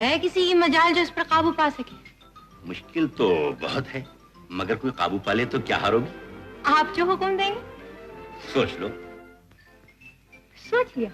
है किसी मजाल जो इस पर काबू पा सके? मुश्किल तो बहुत है, मगर कोई काबू पा ले तो क्या हारोगी? आप जो हुक्म देंगे। सोच लो। सोच लिया,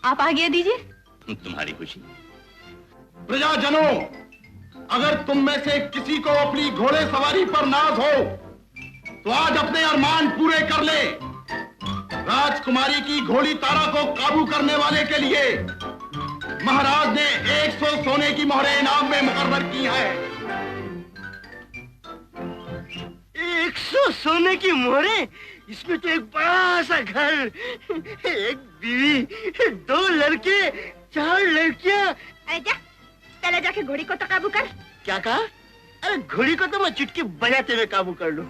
आप आगे दीजिए। तुम्हारी खुशी। प्रजाजनों, अगर तुम में से किसी को अपनी घोड़े सवारी पर नाज हो तो आज अपने अरमान पूरे कर ले। राजकुमारी की घोड़ी तारा को काबू करने वाले के लिए महाराज ने 100 सोने की मोहरें इनाम में मुकर्रर की है। 100 सोने की मोहरें? इसमें तो एक बड़ा सा घर, एक बीवी, 2 लड़के, 4 लड़कियां। अरे जा, चले जाके घोड़ी को तो काबू कर। क्या कहा? अरे घोड़ी को तो मैं चुटकी बजाते हुए काबू कर लूं,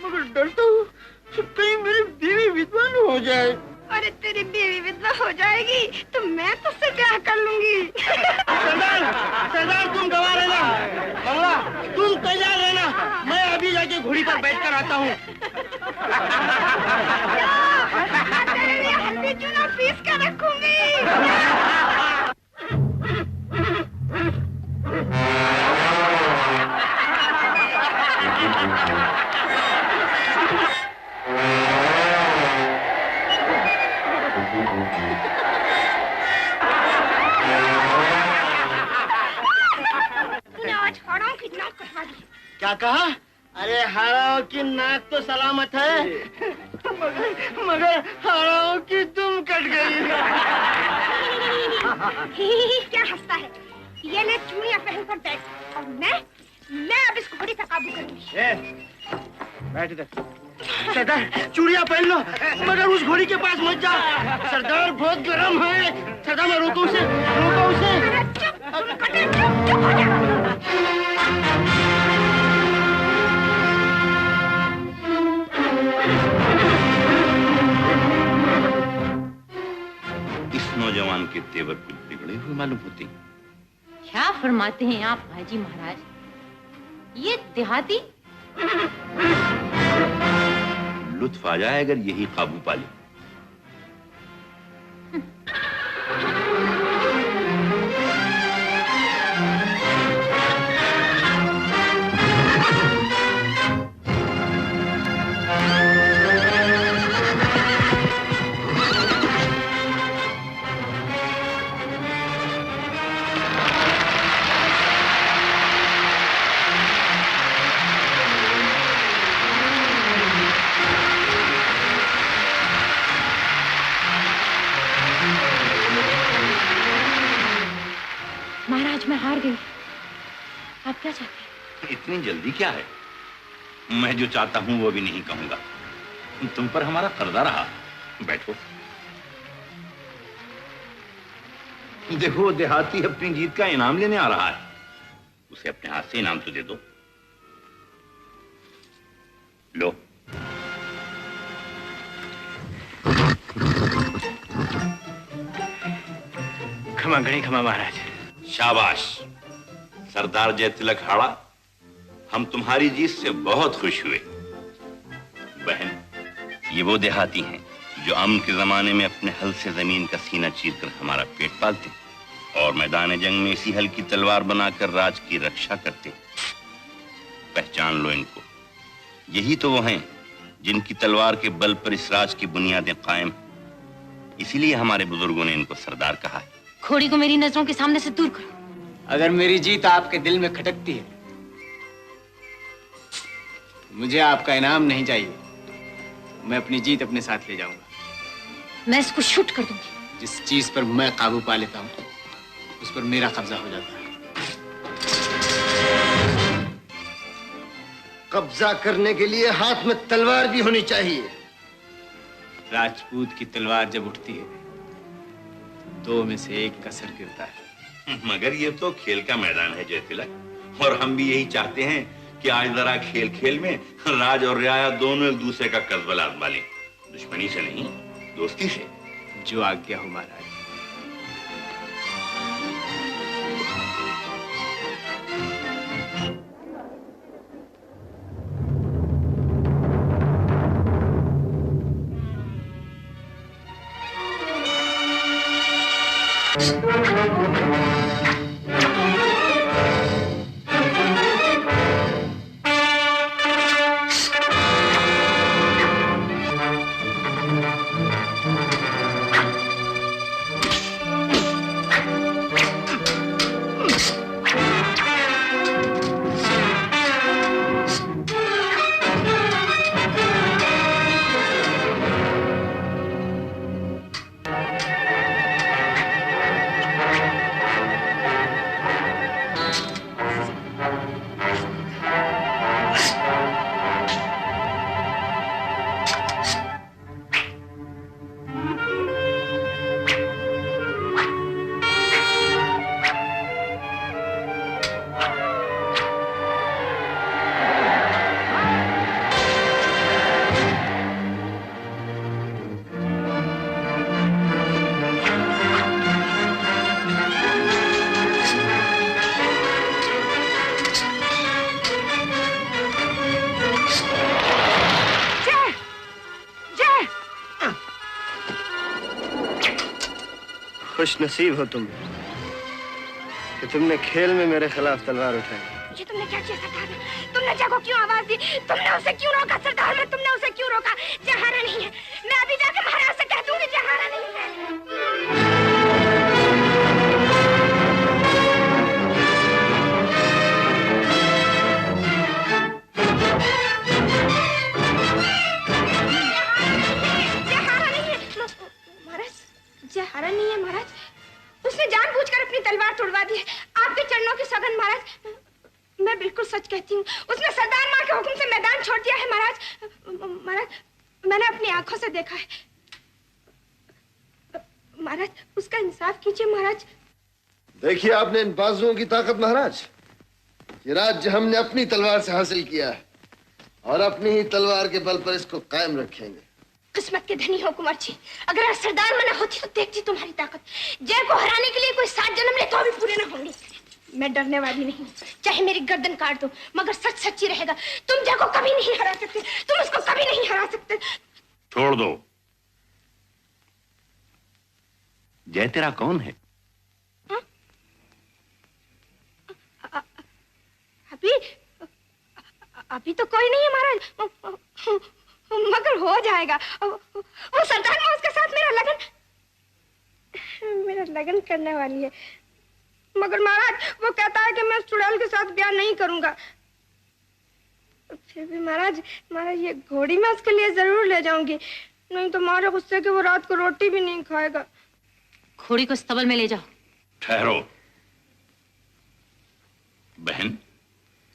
मगर डरता हूँ कहीं मेरी बीवी विधवा न हो जाए। अरे तेरी बीवी विधवा हो जाएगी तो मैं तुझसे ब्याह कर लूंगी। सरदार, सरदार तुम गवा रहना, मंगला तुम तैयार रहना, मैं अभी जाके घोड़ी पर बैठकर आता हूँ। तेरे लिए हल्दी चूना पीस कर रखूंगी। क्या कहा? अरे हाराओं की नाक तो सलामत है, मगर हाराओं की दुम कट गई। क्या हंसता है? ये ले चूड़ियां पहन कर बैठ और मैं अब इस घोड़ी पर काबू करूंगी। बैठ इधर। सरदार चूड़ियां पहन लो, मगर उस घोड़ी के पास मत जाओ। सरदार बहुत गर्म है। सरदार मैं रोको उसे, रोको उसे। चुप हो जा। इस नौजवान के तेवर कुछ बिगड़े हुए मालूम होते। क्या फरमाते हैं आप हाजी महाराज? ये देहाती लुत्फ आ जाए अगर यही काबू पा ले। महाराज मैं हार गई। आप क्या चाहते हैं? इतनी जल्दी क्या है? मैं जो चाहता हूं वो भी नहीं कहूंगा। तुम पर हमारा कर्जा रहा। बैठो। देखो देहाती अपनी जीत का इनाम लेने आ रहा है, उसे अपने हाथ से इनाम तो दे दो। लो। क्षमा गणी क्षमा महाराज। शाबाश सरदार जय तिलक हाड़ा, हम तुम्हारी जीत से बहुत खुश हुए। बहन, ये वो देहाती हैं जो अमन के जमाने में अपने हल से जमीन का सीना चीरकर हमारा पेट पालते और मैदान जंग में इसी हल की तलवार बनाकर राज की रक्षा करते। पहचान लो इनको। यही तो वो हैं जिनकी तलवार के बल पर इस राज की बुनियादें कायम। इसीलिए हमारे बुजुर्गों ने इनको सरदार कहा है। घोड़ी को मेरी नजरों के सामने से दूर करो। अगर मेरी जीत आपके दिल में खटकती है, मुझे आपका इनाम नहीं चाहिए। मैं अपनी जीत अपने साथ ले जाऊंगा। मैं इसको शूट कर दूंगी। जिस चीज पर मैं काबू पा लेता हूं, उस पर मेरा कब्जा हो जाता है। कब्जा करने के लिए हाथ में तलवार भी होनी चाहिए। राजपूत की तलवार जब उठती है, 2 में से 1 का सर गिरता है। मगर ये तो खेल का मैदान है जय तिलक, और हम भी यही चाहते हैं कि आज जरा खेल खेल में राज और रियाया दोनों एक दूसरे का कस्बल आजमा लें। दुश्मनी से नहीं, दोस्ती से। जो आज्ञा हो महाराज। Oh, खुश नसीब हो तुम कि तुमने खेल में मेरे खिलाफ तलवार उठाई। ये तुमने क्या किया सरदार? तुमने जय को क्यों आवाज दी? तुमने उसे क्यों रोका सरदार? में तुमने उसे क्यों रोका? जय हारा नहीं है। मैं अभी जाके महाराज से कह दूंगी जय हारा नहीं है। जय हारा नहीं है महाराज। उसने जानबूझकर अपनी तलवार तोड़वा दी है। आपके चरणों की सौगंध महाराज, मैं बिल्कुल सच कहती हूँ। उसने सरदार माँ के हुक्म से मैदान छोड़ दिया है महाराज। महाराज, मैंने अपनी आंखों से देखा है। महाराज, उसका इंसाफ कीजिए महाराज। देखिए आपने इन बाजुओं की ताकत महाराज। ये राज्य हमने अपनी तलवार से हासिल किया है और अपनी ही तलवार के बल पर इसको कायम रखेंगे। किस्मत के धनी हो कुंवर जी। अगर आज सरदार मना होती तो देखती तुम्हारी ताकत। जय को हराने के लिए कोई 7 जन्म ले तो भी पूरे ना होंगे। मैं डरने वाली नहीं हूँ, चाहे मेरी गर्दन काट दो, मगर सच सच्ची रहेगा। तुम जय को कभी नहीं हरा सकते, तुम उसको कभी नहीं हरा सकते। छोड़ दो। जय तेरा कौन है? अभी तो कोई नहीं है महाराज, मगर हो जाएगा। वो सरदार माँ उसके साथ मेरा लगन करने वाली है। मगर महाराज, वो कहता है कि मैं चुड़ैल के साथ ब्याह नहीं करूंगा। फिर भी महाराज, ये घोड़ी मैं उसके लिए जरूर ले जाऊंगी, नहीं तो मारे गुस्से के वो रात को रोटी भी नहीं खाएगा। घोड़ी को स्तबल में ले जाओ। ठहरो बहन,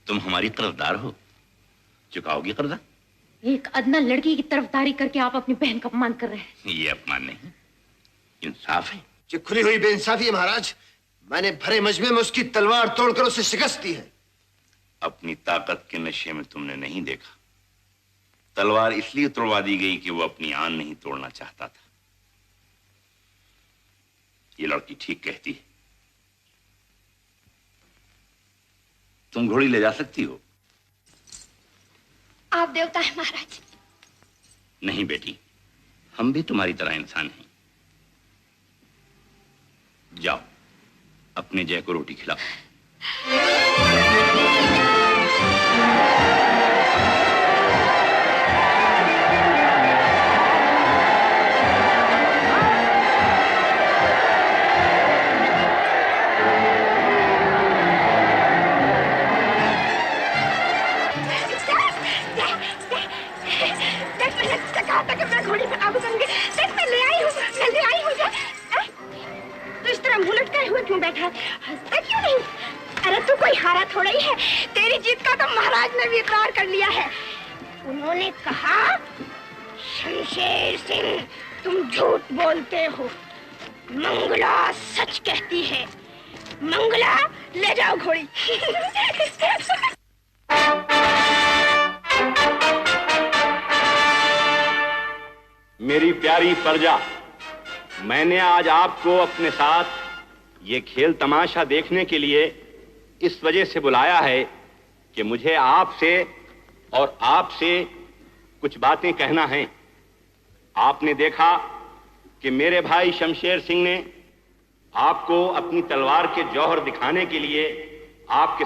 तुम हमारी तरफदार हो, चुकाओगी कर्जा? एक अदना लड़की की तरफदारी करके आप अपनी बहन का अपमान कर रहे हैं। ये अपमान नहीं, इंसाफ है। ये खुली हुई बेइंसाफी है महाराज। मैंने भरे मजमे में उसकी तलवार तोड़कर उसे शिकस्त दी है। अपनी ताकत के नशे में तुमने नहीं देखा। तलवार इसलिए तोड़वा दी गई कि वो अपनी आन नहीं तोड़ना चाहता था। ये लड़की ठीक कहती है। तुम घोड़ी ले जा सकती हो। आप देवता है महाराज। नहीं बेटी, हम भी तुम्हारी तरह इंसान हैं। जाओ, अपने जय को रोटी खिलाओ। घोड़ी पे काबू करूंगी। देख, मैं ले आई हूँ। तो इस तरह मुंह लटकाए हुए क्यों बैठा है? हंसता क्यों नहीं? अरे तू कोई हारा थोड़ा ही है। तेरी जीत का तो महाराज ने भी इकरार कर लिया है। उन्होंने कहा, शमशेर सिंह तुम झूठ बोलते हो, मंगला सच कहती है। मंगला, ले जाओ घोड़ी। मेरी प्यारी प्रजा, मैंने आज आपको अपने साथ ये खेल तमाशा देखने के लिए इस वजह से बुलाया है कि मुझे आपसे और आपसे कुछ बातें कहना है। आपने देखा कि मेरे भाई शमशेर सिंह ने आपको अपनी तलवार के जौहर दिखाने के लिए आपके